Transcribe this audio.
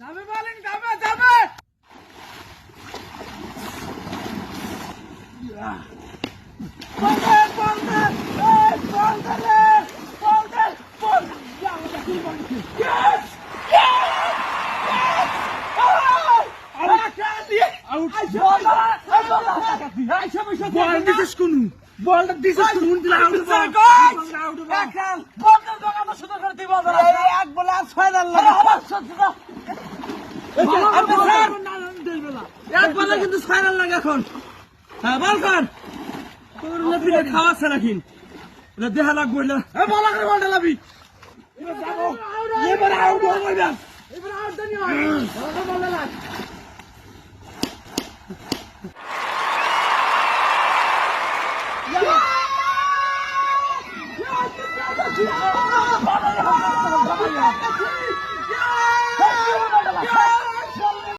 যাবে বলেন যাবে যাবে বলটা দিছিস কোন দিলা এক বলে আর 6 রান লাগে এক বলে কিন্তু 6 রান লাগে এখন হ্যাঁ বল কর তোর লেপিলে খাওয়াছে নাকি এটা দেখা লাগবে না বলা করে বলটা লাবি এবার আউট হইবা এবার আউট দেনি হয় বলটা লাগ